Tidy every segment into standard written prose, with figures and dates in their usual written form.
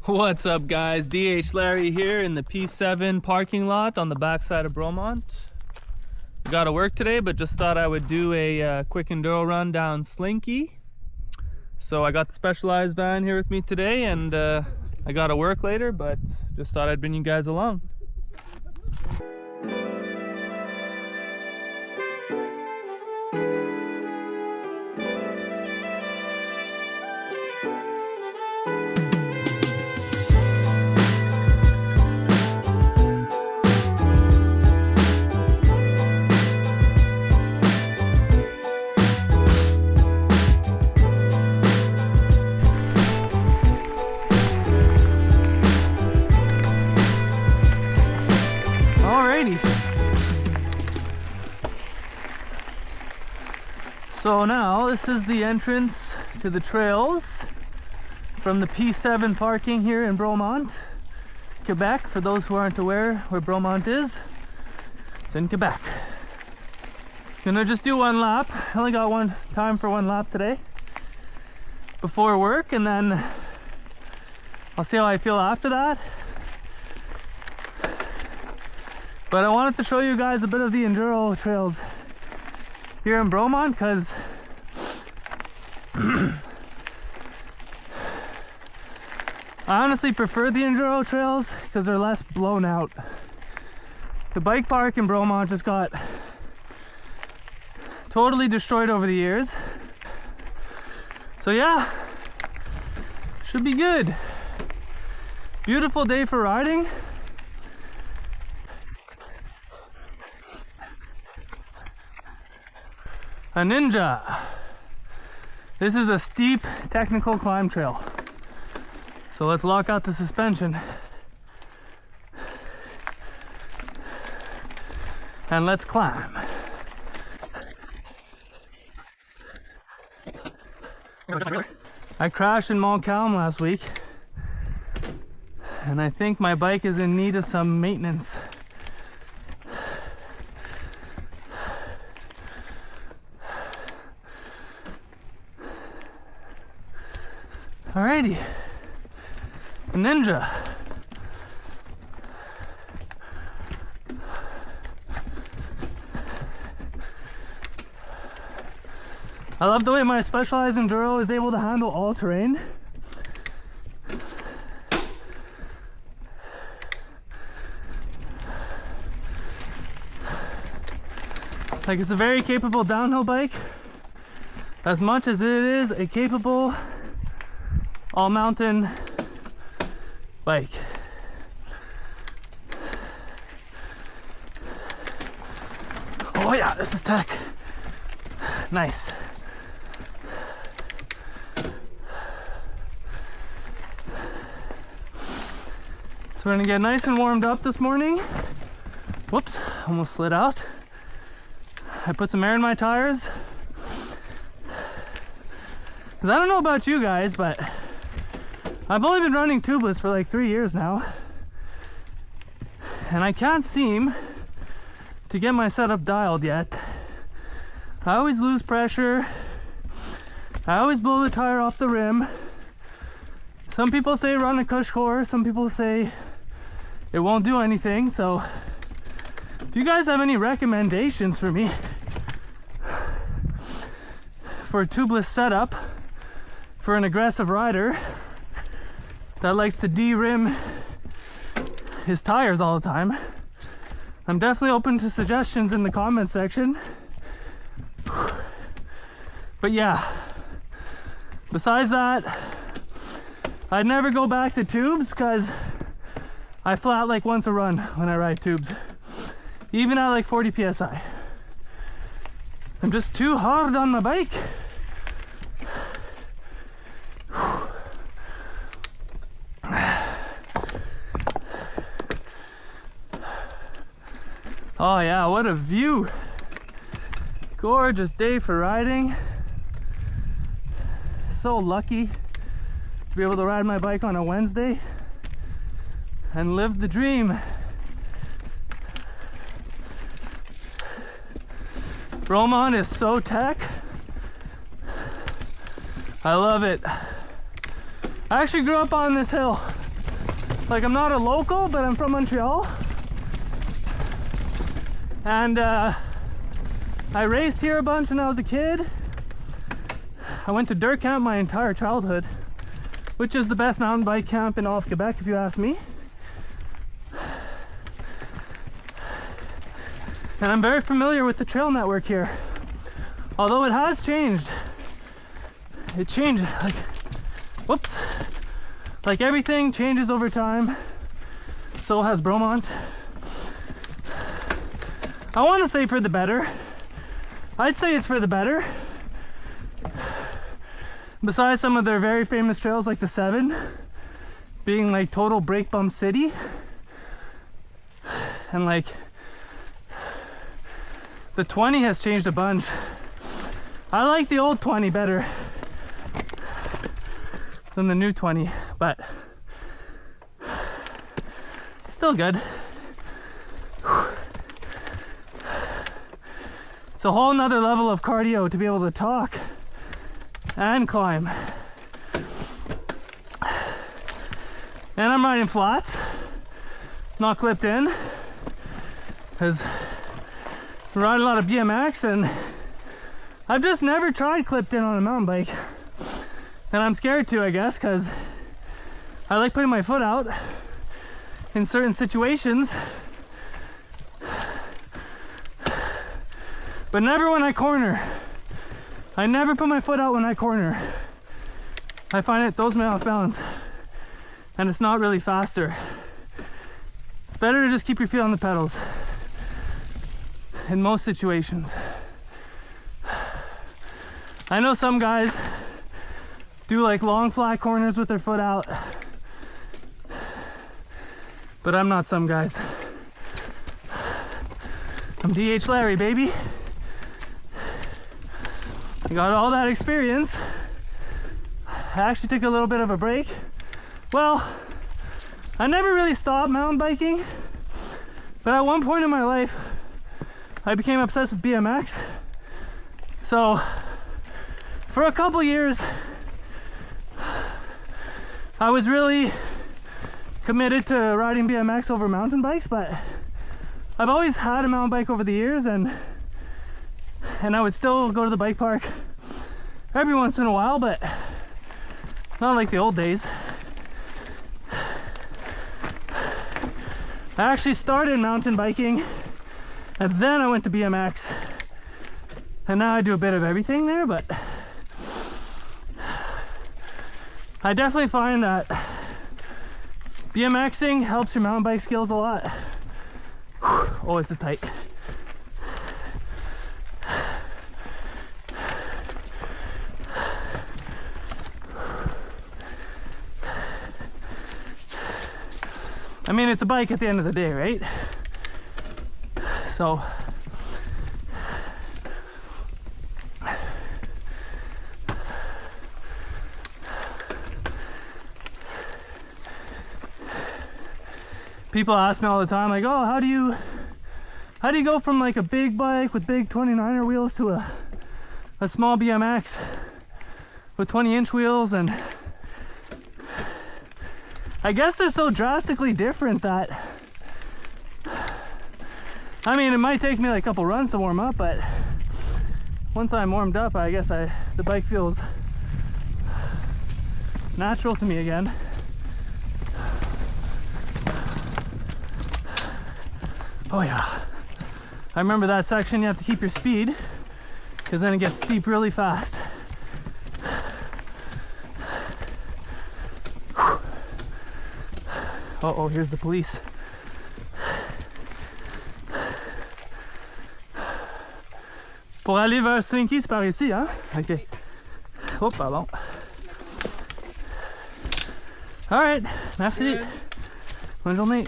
What's up, guys? DH Larry here in the P7 parking lot on the backside of Bromont. Got to work today, but just thought I would do a quick enduro run down Slinky. So I got the Specialized van here with me today, and I got to work later, but just thought I'd bring you guys along. So now this is the entrance to the trails from the P7 parking here in Bromont, Quebec. For those who aren't aware where Bromont is, it's in Quebec. Gonna just do one lap. I only got time for one lap today before work, and then I'll see how I feel after that. But I wanted to show you guys a bit of the enduro trails here in Bromont, because I honestly prefer the enduro trails because they're less blown out. The bike park in Bromont just got totally destroyed over the years. So yeah, should be good. Beautiful day for riding. A Ninja. This is a steep technical climb trail. So let's lock out the suspension and let's climb. I crashed in Mount Spruce last week, and I think my bike is in need of some maintenance. Alrighty, a Ninja. I love the way my Specialized Enduro is able to handle all terrain. Like, it's a very capable downhill bike, as much as it is a capable all mountain bike. Oh yeah, this is tech. Nice. So we're gonna get nice and warmed up this morning. Whoops, almost slid out. I put some air in my tires, because I don't know about you guys, but I've only been running tubeless for like 3 years now, and I can't seem to get my setup dialed yet. I always lose pressure. I always blow the tire off the rim. Some people say run a cush core, some people say it won't do anything. So if you guys have any recommendations for me for a tubeless setup for an aggressive rider that likes to de-rim his tires all the time, I'm definitely open to suggestions in the comment section. But yeah, besides that, I'd never go back to tubes because I flat like once a run when I ride tubes, even at like 40 psi. I'm just too hard on my bike. Oh yeah, what a view. Gorgeous day for riding. So lucky to be able to ride my bike on a Wednesday and live the dream. Bromont is so tech. I love it. I actually grew up on this hill. Like, I'm not a local, but I'm from Montreal. And I raced here a bunch when I was a kid. I went to dirt camp my entire childhood, which is the best mountain bike camp in all of Quebec, if you ask me. And I'm very familiar with the trail network here. Although it has changed. It changed, like, whoops. Like, everything changes over time. So has Bromont. I want to say for the better. I'd say it's for the better. Besides some of their very famous trails like the 7 being like total brake bump city, and like the 20 has changed a bunch. I like the old 20 better than the new 20, but it's still good. It's a whole nother level of cardio to be able to talk and climb. And I'm riding flats, not clipped in, because I ride a lot of BMX and I've just never tried clipped in on a mountain bike. And I'm scared to, I guess, because I like putting my foot out in certain situations, but never when I corner. I never put my foot out when I corner. I find it throws me off balance, and it's not really faster. It's better to just keep your feet on the pedals in most situations. I know some guys do like long flat corners with their foot out, but I'm not some guys. I'm DH Larry, baby. I got all that experience. I actually took a little bit of a break. Well, I never really stopped mountain biking, but at one point in my life I became obsessed with BMX. So for a couple years I was really committed to riding BMX over mountain bikes, but I've always had a mountain bike over the years, and I would still go to the bike park every once in a while, but not like the old days. I actually started mountain biking and then I went to BMX, and now I do a bit of everything there, but I definitely find that BMXing helps your mountain bike skills a lot. Oh, this is tight. I mean, it's a bike at the end of the day, right? So people ask me all the time, like, oh, how do you go from like a big bike with big 29er wheels to a small BMX with 20-inch wheels? And I guess they're so drastically different that, I mean, it might take me like a couple runs to warm up, but once I'm warmed up, I guess the bike feels natural to me again. Oh yeah, I remember that section. You have to keep your speed because then it gets steep really fast. Oh, here's the police. Pour aller vers Slinky, c'est par ici, hein? Ok. Oh, pardon. All right, merci. Good. Bonne journée.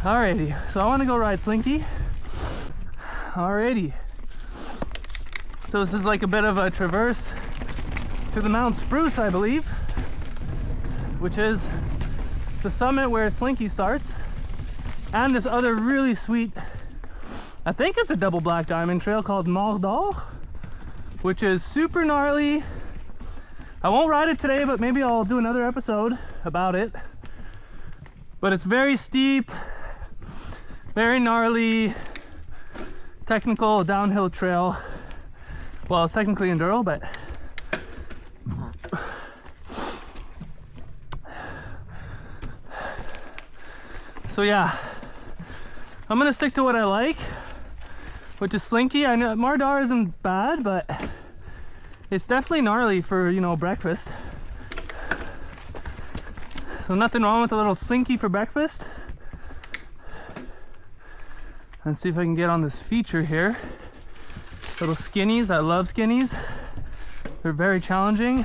Alrighty, so I want to go ride Slinky. Alrighty. So this is like a bit of a traverse to the Mount Spruce, I believe, which is the summit where Slinky starts, and this other really sweet, I think it's a double black diamond trail called Mort d'Or, which is super gnarly. I won't ride it today, but maybe I'll do another episode about it. But it's very steep, very gnarly, technical downhill trail. Well, it's technically enduro, but so yeah, I'm gonna stick to what I like, which is Slinky. I know Mardar isn't bad, but it's definitely gnarly for, you know, breakfast. So nothing wrong with a little Slinky for breakfast. Let's see if I can get on this feature here. Little skinnies. I love skinnies. They're very challenging.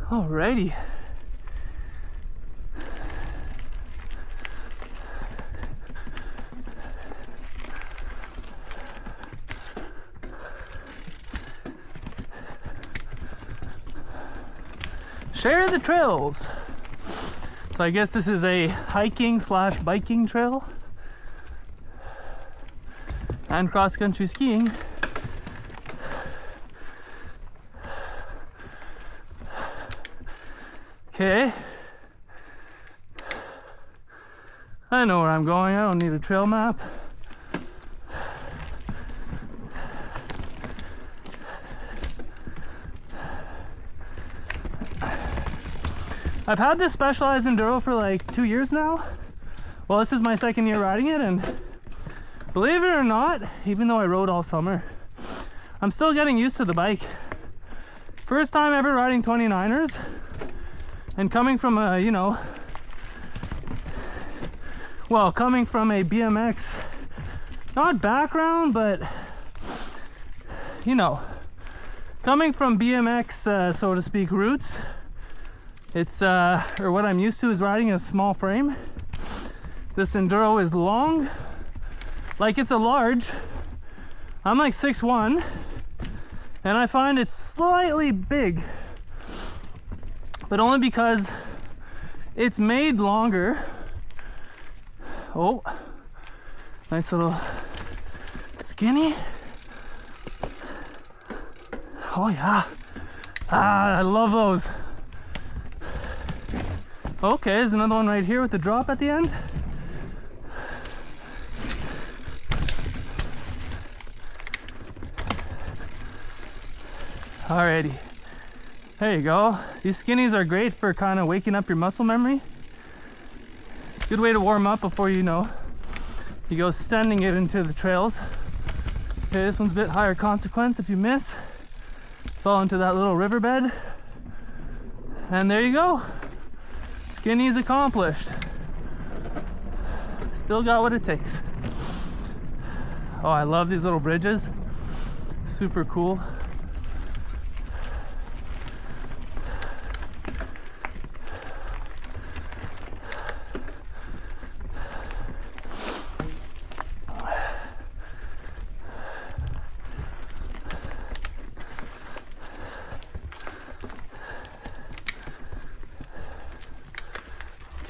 Alrighty. Share the trails. So I guess this is a hiking slash biking trail and cross-country skiing. Okay, I know where I'm going. I don't need a trail map. I've had this Specialized Enduro for like 2 years now. Well, this is my second year riding it, and believe it or not, even though I rode all summer, I'm still getting used to the bike. First time ever riding 29ers. And coming from a, you know, well, coming from a BMX, not background, but, you know, coming from BMX, so to speak, roots, it's, or what I'm used to is riding a small frame. This Enduro is long, like it's a large. I'm like 6'1", and I find it's slightly big, but only because it's made longer. Oh, nice little skinny. Oh yeah, I love those. Okay, there's another one right here with the drop at the end. Alrighty. There you go. These skinnies are great for kind of waking up your muscle memory. Good way to warm up before, you know, you go sending it into the trails. Okay, this one's a bit higher consequence. If you miss, fall into that little riverbed. And there you go. Skinny's accomplished. Still got what it takes. Oh, I love these little bridges. Super cool.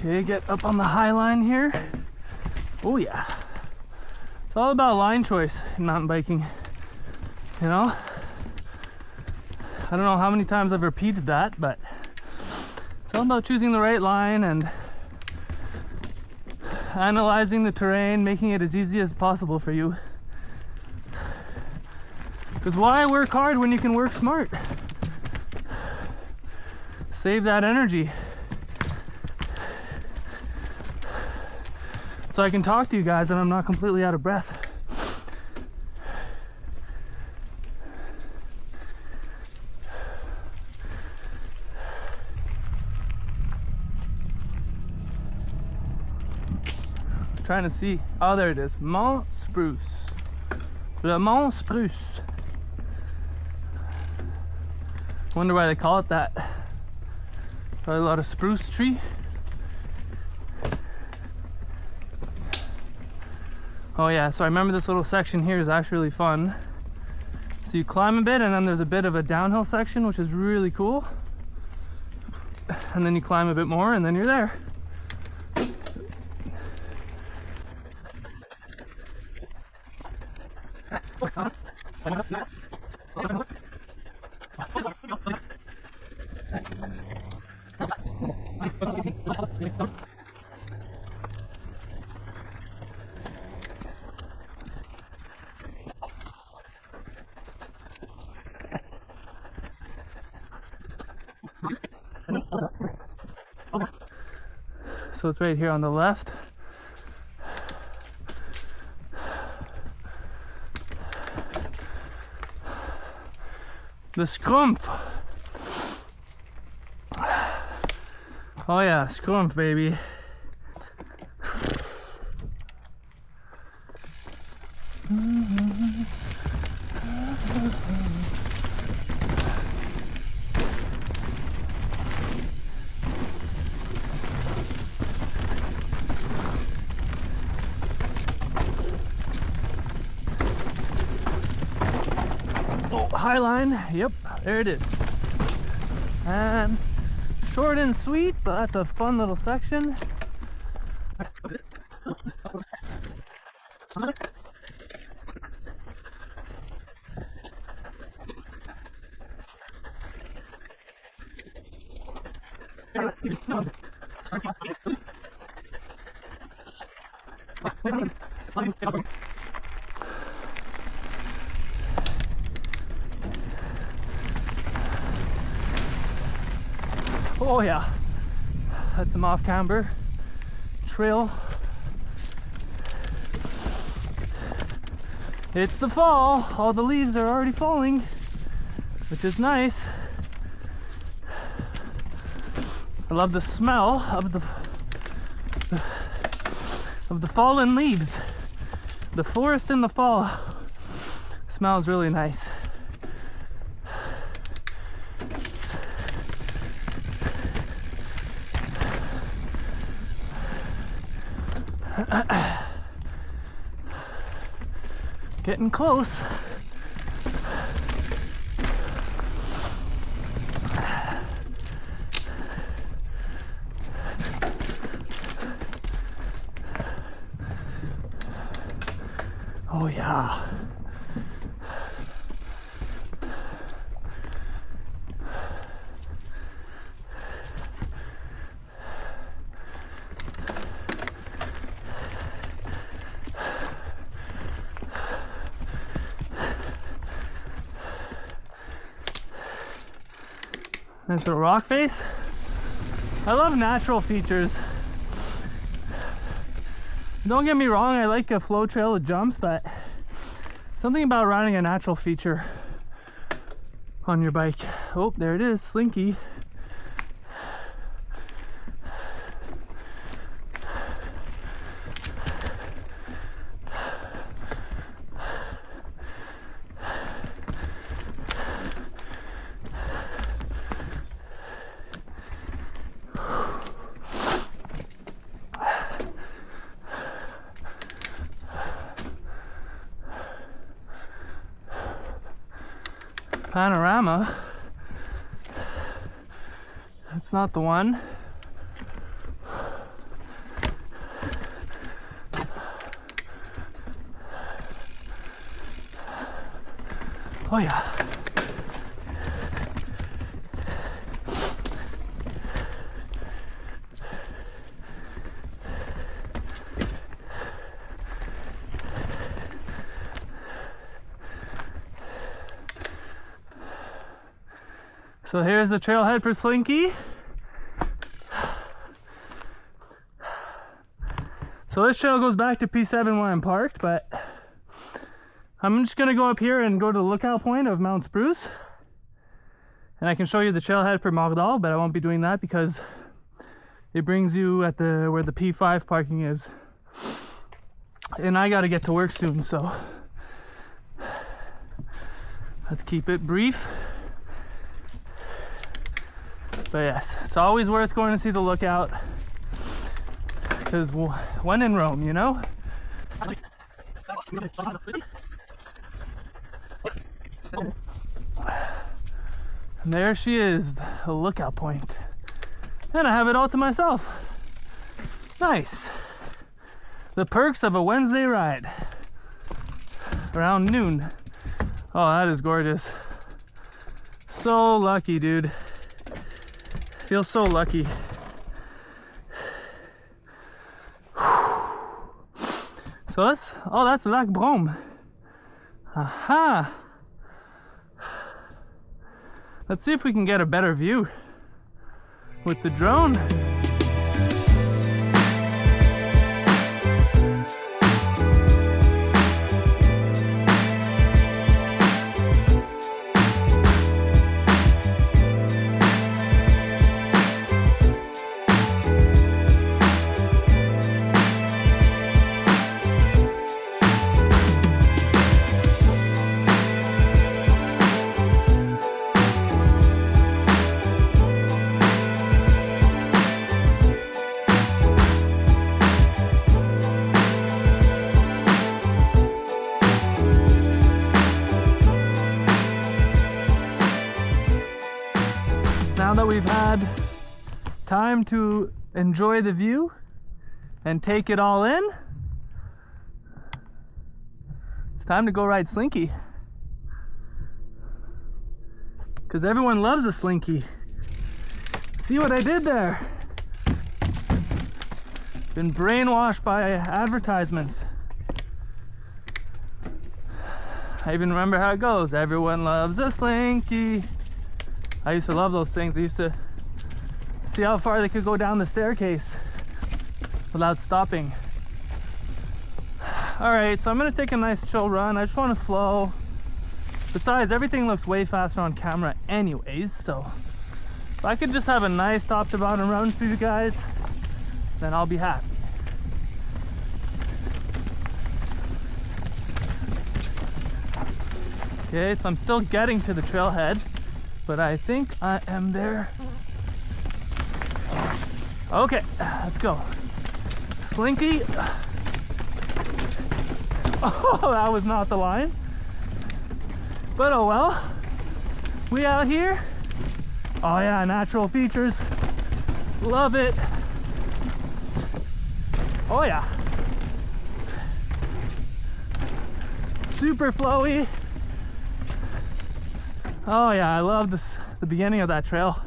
Okay, get up on the high line here. Oh yeah. It's all about line choice in mountain biking, you know? I don't know how many times I've repeated that, but it's all about choosing the right line and analyzing the terrain, making it as easy as possible for you. Because why work hard when you can work smart? Save that energy. So I can talk to you guys and I'm not completely out of breath. I'm trying to see. Oh, there it is. Mount Spruce. Le Mount Spruce. Wonder why they call it that. Probably a lot of spruce tree. Oh yeah, so I remember this little section here is actually really fun. So you climb a bit and then there's a bit of a downhill section, which is really cool. And then you climb a bit more and then you're there. So it's right here on the left. The Scrumph. Oh yeah, Scrumph, baby. Oh, high line, yep, there it is. And short and sweet, but that's a fun little section. Oh yeah, that's some off-camber trail. It's the fall, all the leaves are already falling, which is nice. I love the smell of the fallen leaves. The forest in the fall smells really nice. Getting close. Oh yeah. There's a rock face. I love natural features. Don't get me wrong, I like a flow trail with jumps, but something about riding a natural feature on your bike. Oh, there it is, Slinky. Panorama. That's not the one. Oh yeah. So here's the trailhead for Slinky. So this trail goes back to P7 where I'm parked, but I'm just gonna go up here and go to the lookout point of Mount Spruce. And I can show you the trailhead for Mordal, but I won't be doing that because it brings you at where the P5 parking is. And I gotta get to work soon, so let's keep it brief. But yes, it's always worth going to see the lookout, because when in Rome, you know? And there she is, the lookout point. And I have it all to myself. Nice. The perks of a Wednesday ride. Around noon. Oh, that is gorgeous. So lucky, dude. Feel so lucky. So that's Lac Bromont. Aha. Let's see if we can get a better view with the drone. Now that we've had time to enjoy the view and take it all in, it's time to go ride Slinky. Because everyone loves a Slinky. See what I did there? Been brainwashed by advertisements. I even remember how it goes. Everyone loves a Slinky. I used to love those things. I used to see how far they could go down the staircase without stopping. Alright, so I'm going to take a nice chill run. I just want to flow. Besides, everything looks way faster on camera anyways, so if I could just have a nice top to bottom run for you guys, then I'll be happy. Okay, so I'm still getting to the trailhead, but I think I am there. Okay, let's go. Slinky. Oh, that was not the line. But oh well. We out here. Oh yeah, natural features. Love it. Oh yeah. Super flowy. Oh yeah, I love this, the beginning of that trail.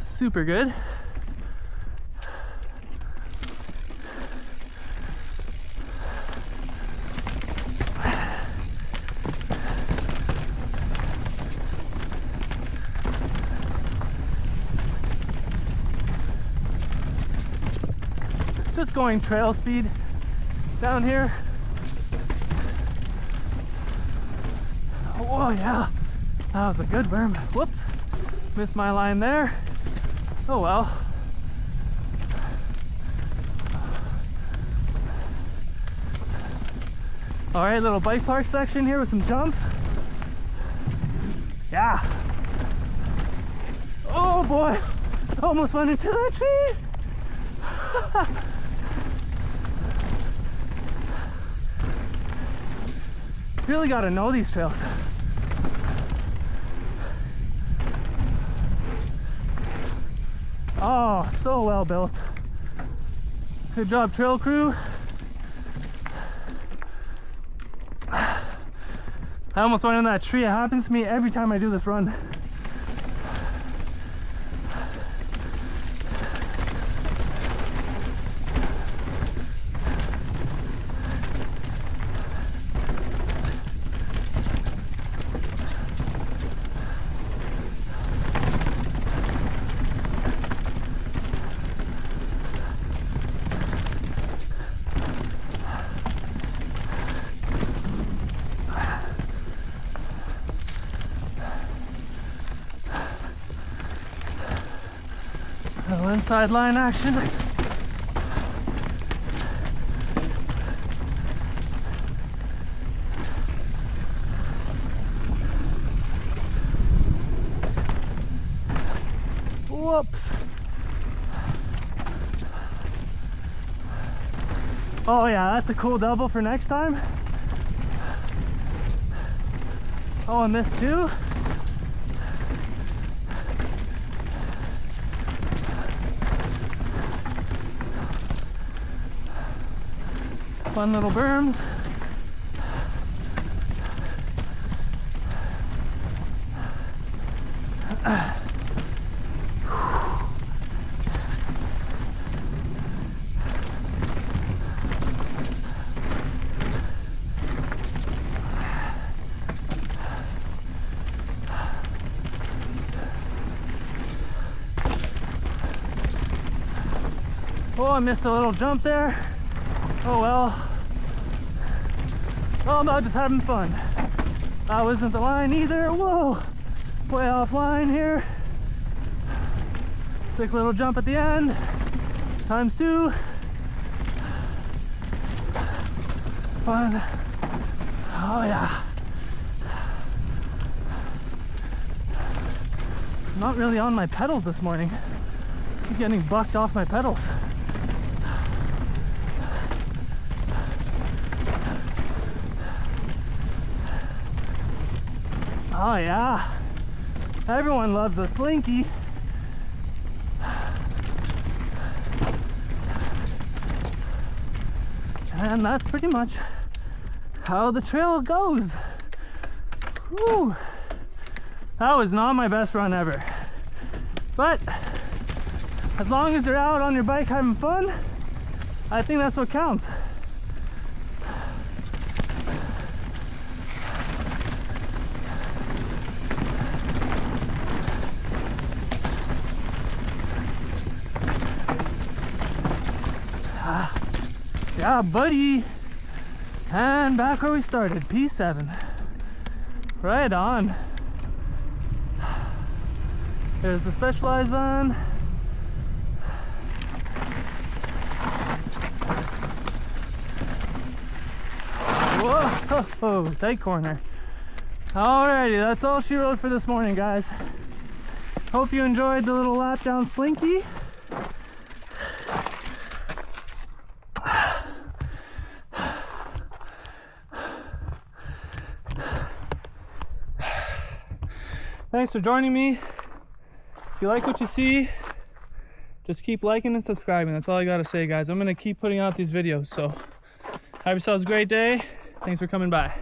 Super good. Just going trail speed down here. Oh yeah. That was a good berm. Whoops, missed my line there. Oh well. All right, little bike park section here with some jumps. Yeah. Oh boy, almost went into that tree. Really got to know these trails. Oh, so well built. Good job, trail crew. I almost went in that tree. It happens to me every time I do this run. Inside line action. Whoops. Oh yeah, that's a cool double for next time. Oh, and this too. Fun little berms. Oh, I missed a little jump there. Oh well. Oh no, just having fun. That wasn't the line either. Whoa, way off line here. Sick little jump at the end. Times 2. Fun. Oh yeah. Not really on my pedals this morning. Keep getting bucked off my pedals. Oh yeah, everyone loves a Slinky. And that's pretty much how the trail goes. Whew. That was not my best run ever. But as long as you're out on your bike having fun, I think that's what counts. Yeah, buddy. And back where we started, P7. Right on. There's the Specialized van. Whoa, tight corner. Alrighty, that's all she rode for this morning, guys. Hope you enjoyed the little lap down Slinky. Thanks for joining me. If you like what you see, just keep liking and subscribing. That's all I gotta say, guys. I'm gonna keep putting out these videos, so have yourselves a great day. Thanks for coming by.